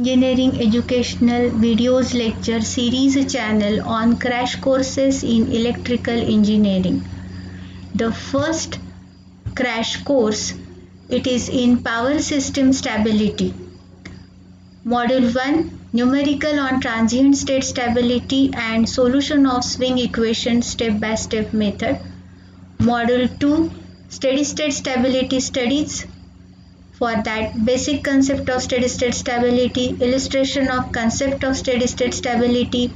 engineering educational videos lecture series channel on crash courses in electrical engineering. The first crash course, it is in power system stability. Module 1, numerical on transient state stability and solution of swing equation step-by-step method. Module 2, steady state stability studies. For that, basic concept of steady state stability, illustration of concept of steady state stability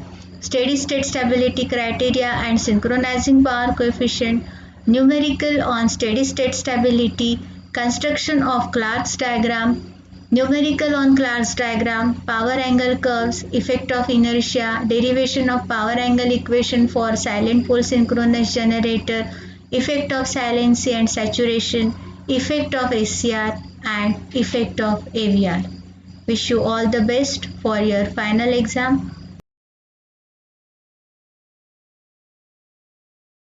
criteria and synchronizing power coefficient, numerical on steady state stability, construction of Clark's diagram, numerical on Clark's diagram, power angle curves, effect of inertia, derivation of power angle equation for silent pole synchronous generator, effect of silency and saturation, effect of SCR and effect of AVR. Wish you all the best for your final exam.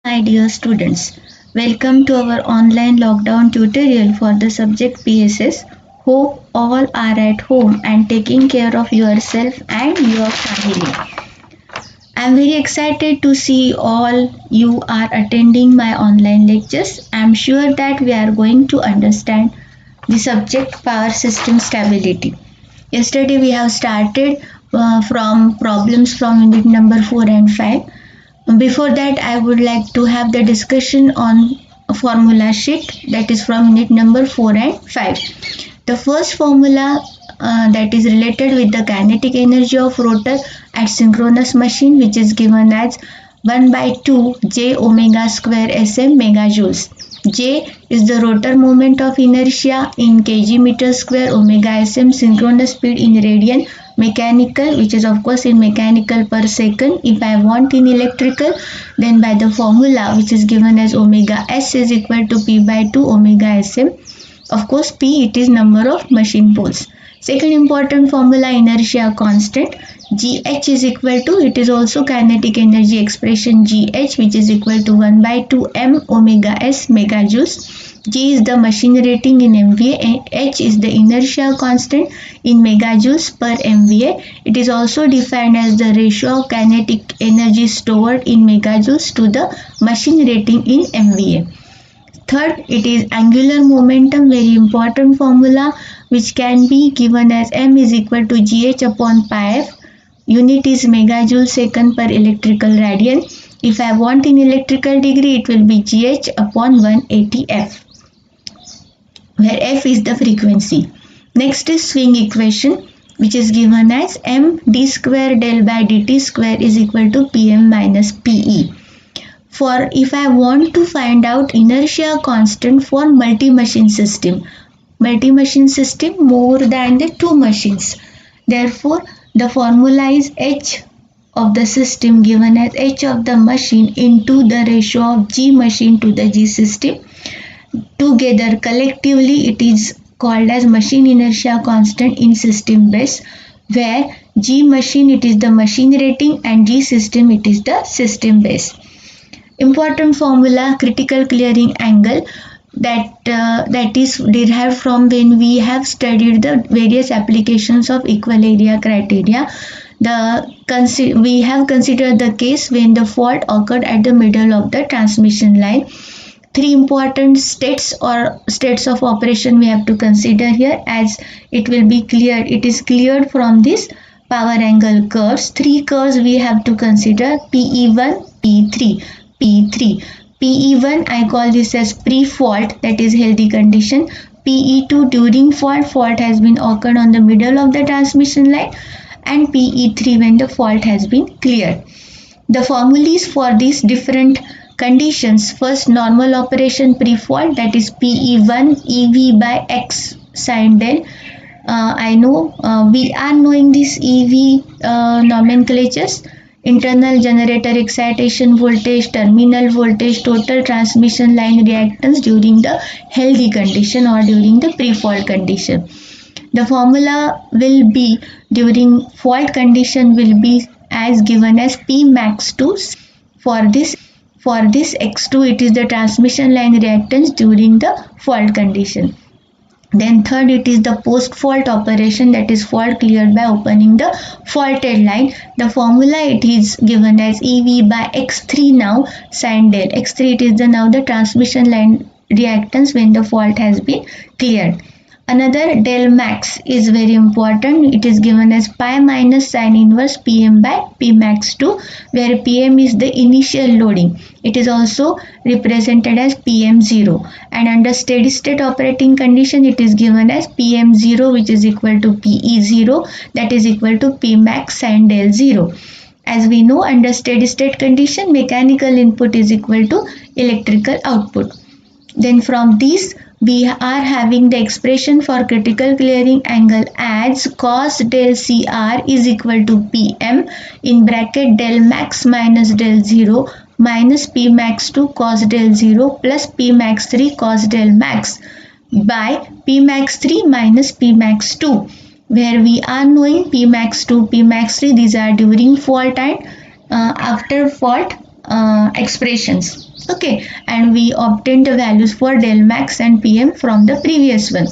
My dear students, welcome to our online lockdown tutorial for the subject PSS. Hope all are at home and taking care of yourself and your family. I am very excited to see all you are attending my online lectures. I am sure that we are going to understand the subject power system stability. Yesterday we have started from problems from unit number 4 and 5. Before that, I would like to have the discussion on a formula sheet, that is from unit number 4 and 5. The first formula that is related with the kinetic energy of rotor at synchronous machine, which is given as 1 by 2 j omega square sm megajoules. J is the rotor moment of inertia in kg meter square, omega sm synchronous speed in radian mechanical, which is of course in mechanical per second. If I want in electrical, then by the formula which is given as omega s is equal to p by 2 omega sm. Of course p, it is number of machine poles. Second important formula, inertia constant. GH is equal to, it is also kinetic energy expression GH, which is equal to 1 by 2 m omega s megajoules. G is the machine rating in MVA and H is the inertia constant in megajoules per MVA. It is also defined as the ratio of kinetic energy stored in megajoules to the machine rating in MVA. Third, it is angular momentum, very important formula, which can be given as m is equal to gh upon pi f. Unit is megajoule second per electrical radian. If I want in electrical degree, it will be gh upon 180 f, where f is the frequency. Next is swing equation, which is given as m d square del by dt square is equal to pm minus pe. For if I want to find out inertia constant for multi-machine system more than the two machines. Therefore, the formula is H of the system given as H of the machine into the ratio of G machine to the G system. Together collectively it is called as machine inertia constant in system base, where G machine it is the machine rating and G system it is the system base. Important formula, critical clearing angle, that is derived from when we have studied the various applications of equal area criteria. We have considered the case when the fault occurred at the middle of the transmission line. Three important states or states of operation we have to consider here, as it will be cleared. It is cleared from this power angle curves. Three curves we have to consider: PE1, PE3, PE3. PE1 I call this as pre-fault, that is healthy condition. PE2 during fault has been occurred on the middle of the transmission line, and PE3 when the fault has been cleared. The formulas for these different conditions: first, normal operation pre-fault, that is PE1 EV by X sin del. I know we are knowing this EV nomenclatures: internal generator excitation voltage, terminal voltage, total transmission line reactance during the healthy condition or during the pre-fault condition. The formula will be during fault condition will be as given as P max 2. For this X2 it is the transmission line reactance during the fault condition. Then third, it is the post-fault operation, that is fault cleared by opening the faulted line. The formula, it is given as EV by X3 now sin del. X3, it is the now the transmission line reactance when the fault has been cleared. Another del max is very important. It is given as pi minus sin inverse Pm by P max 2, where Pm is the initial loading. It is also represented as Pm0, and under steady state operating condition it is given as Pm0, which is equal to Pe0, that is equal to P max sin del 0. As we know, under steady state condition mechanical input is equal to electrical output. Then from these we are having the expression for critical clearing angle as cos del Cr is equal to Pm in bracket del max minus del 0 minus P max 2 cos del 0 plus P max 3 cos del max by P max 3 minus P max 2, where we are knowing P max 2, P max 3, these are during fault and after fault expressions. Okay, and we obtained the values for del max and Pm from the previous one.